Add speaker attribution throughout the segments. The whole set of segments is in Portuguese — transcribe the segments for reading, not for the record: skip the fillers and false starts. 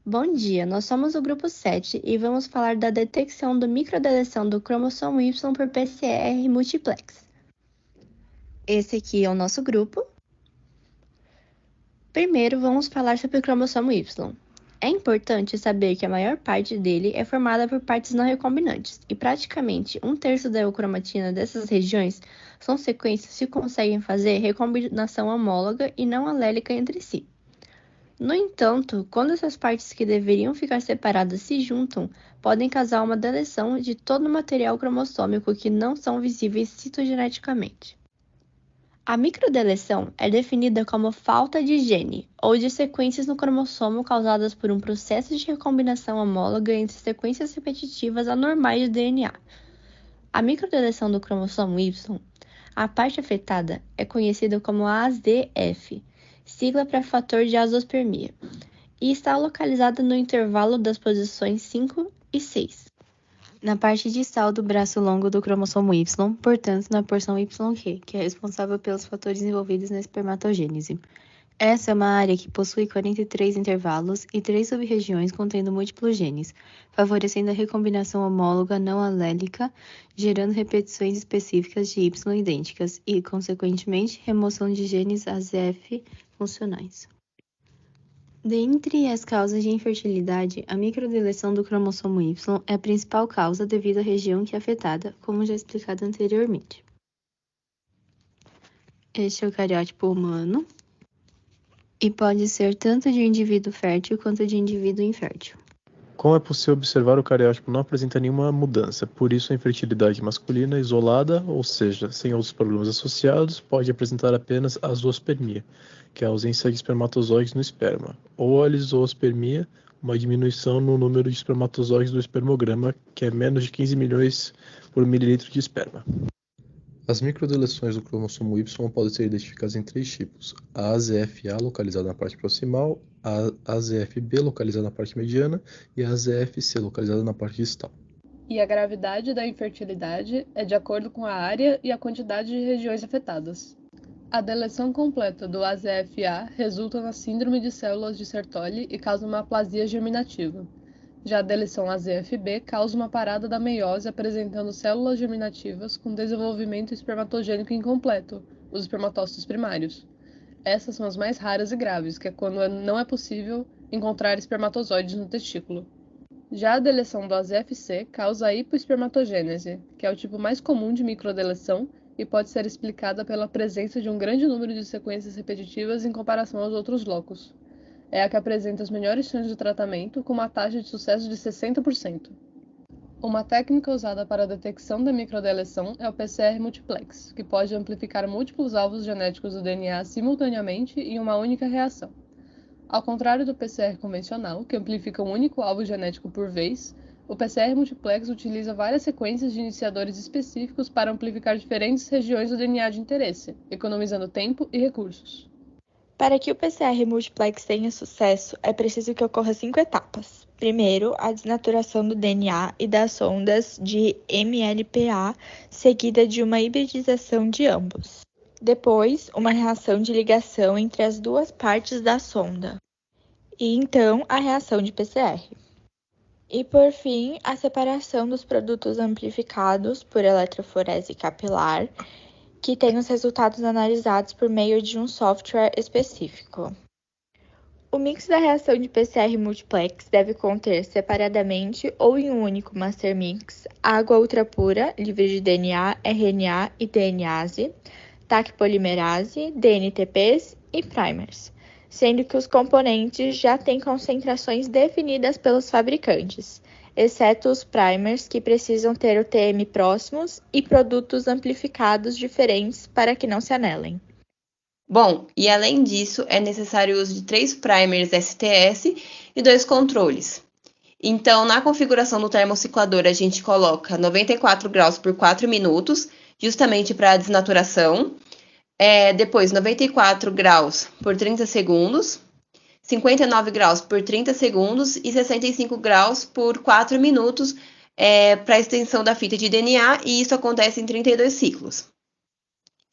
Speaker 1: Bom dia, nós somos o grupo 7 e vamos falar da detecção da microdeleção do cromossomo Y por PCR multiplex. Esse aqui é o nosso grupo. Primeiro, vamos falar sobre o cromossomo Y. É importante saber que a maior parte dele é formada por partes não recombinantes, e praticamente um terço da encromatina dessas regiões são sequências que conseguem fazer recombinação homóloga e não alélica entre si. No entanto, quando essas partes que deveriam ficar separadas se juntam, podem causar uma deleção de todo o material cromossômico que não são visíveis citogeneticamente. A microdeleção é definida como falta de gene ou de sequências no cromossomo causadas por um processo de recombinação homóloga entre sequências repetitivas anormais de DNA. A microdeleção do cromossomo Y, a parte afetada, é conhecida como AZF, sigla para fator de azospermia, e está localizada no intervalo das posições 5 e 6. Na parte distal do braço longo do cromossomo Y, portanto, na porção YQ, que é responsável pelos fatores envolvidos na espermatogênese. Essa é uma área que possui 43 intervalos e 3 sub-regiões contendo múltiplos genes, favorecendo a recombinação homóloga não alélica, gerando repetições específicas de Y idênticas e, consequentemente, remoção de genes AZF funcionais. Dentre as causas de infertilidade, a microdeleção do cromossomo Y é a principal causa devido à região que é afetada, como já explicado anteriormente. Este é o cariótipo humano e pode ser tanto de indivíduo fértil quanto de indivíduo infértil.
Speaker 2: Como é possível observar, o cariótipo não apresenta nenhuma mudança, por isso a infertilidade masculina isolada, ou seja, sem outros problemas associados, pode apresentar apenas a zoospermia, que é a ausência de espermatozoides no esperma, ou a lisospermia, uma diminuição no número de espermatozoides do espermograma, que é menos de 15 milhões por mililitro de esperma. As microdeleções do cromossomo Y podem ser identificadas em 3 tipos: a AZF-A localizada na parte proximal, a AZF-B localizada na parte mediana e a AZF-C localizada na parte distal.
Speaker 3: E a gravidade da infertilidade é de acordo com a área e a quantidade de regiões afetadas. A deleção completa do AZF-A resulta na síndrome de células de Sertoli e causa uma aplasia germinativa. Já a deleção AZF-B causa uma parada da meiose apresentando células germinativas com desenvolvimento espermatogênico incompleto, os espermatócitos primários. Essas são as mais raras e graves, que é quando não é possível encontrar espermatozoides no testículo. Já a deleção do AZF-C causa a hipoespermatogênese, que é o tipo mais comum de microdeleção e pode ser explicada pela presença de um grande número de sequências repetitivas em comparação aos outros locos. É a que apresenta as melhores chances de tratamento, com uma taxa de sucesso de 60%. Uma técnica usada para a detecção da microdeleção é o PCR multiplex, que pode amplificar múltiplos alvos genéticos do DNA simultaneamente em uma única reação. Ao contrário do PCR convencional, que amplifica um único alvo genético por vez, o PCR multiplex utiliza várias sequências de iniciadores específicos para amplificar diferentes regiões do DNA de interesse, economizando tempo e recursos.
Speaker 4: Para que o PCR multiplex tenha sucesso, é preciso que ocorra 5 etapas. Primeiro, a desnaturação do DNA e das sondas de MLPA, seguida de uma hibridização de ambos. Depois, uma reação de ligação entre as duas partes da sonda. E então, a reação de PCR. E por fim, a separação dos produtos amplificados por eletroforese capilar, que tem os resultados analisados por meio de um software específico. O mix da reação de PCR multiplex deve conter separadamente ou em um único master mix água ultrapura, livre de DNA, RNA e DNase, Taq polimerase, DNTPs e primers, sendo que os componentes já têm concentrações definidas pelos fabricantes, exceto os primers que precisam ter o TM próximos e produtos amplificados diferentes para que não se anelem.
Speaker 5: Bom, e além disso, é necessário o uso de 3 primers STS e 2 controles. Então, na configuração do termociclador, a gente coloca 94 graus por 4 minutos, justamente para a desnaturação. Depois, 94 graus por 30 segundos, 59 graus por 30 segundos e 65 graus por 4 minutos para a extensão da fita de DNA, e isso acontece em 32 ciclos.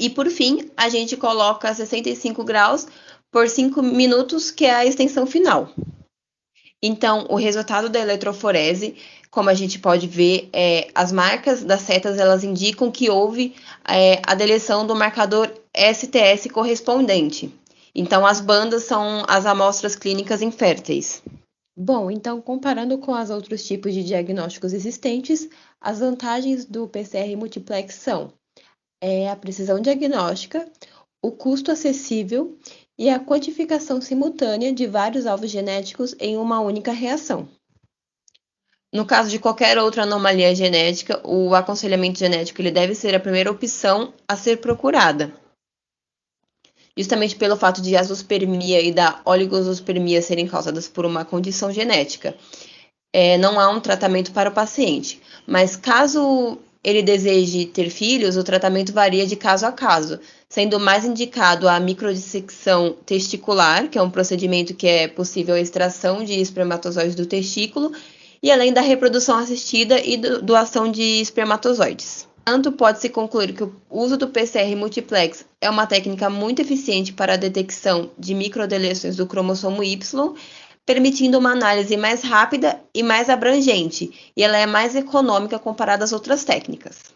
Speaker 5: E por fim, a gente coloca 65 graus por 5 minutos, que é a extensão final. Então, o resultado da eletroforese, como a gente pode ver, as marcas das setas elas indicam que houve a deleção do marcador STS correspondente. Então, as bandas são as amostras clínicas inférteis. Bom, então, comparando com os outros tipos de diagnósticos existentes, as vantagens do PCR multiplex são a precisão diagnóstica, o custo acessível e a quantificação simultânea de vários alvos genéticos em uma única reação. No caso de qualquer outra anomalia genética, o aconselhamento genético ele deve ser a primeira opção a ser procurada. Justamente pelo fato de a zoospermia e da oligozospermia serem causadas por uma condição genética. Não há um tratamento para o paciente, mas caso ele deseje ter filhos, o tratamento varia de caso a caso, sendo mais indicado a microdissecção testicular, que é um procedimento que é possível a extração de espermatozoides do testículo, e além da reprodução assistida e doação de espermatozoides. Portanto, pode-se concluir que o uso do PCR multiplex é uma técnica muito eficiente para a detecção de microdeleções do cromossomo Y, permitindo uma análise mais rápida e mais abrangente, e ela é mais econômica comparada às outras técnicas.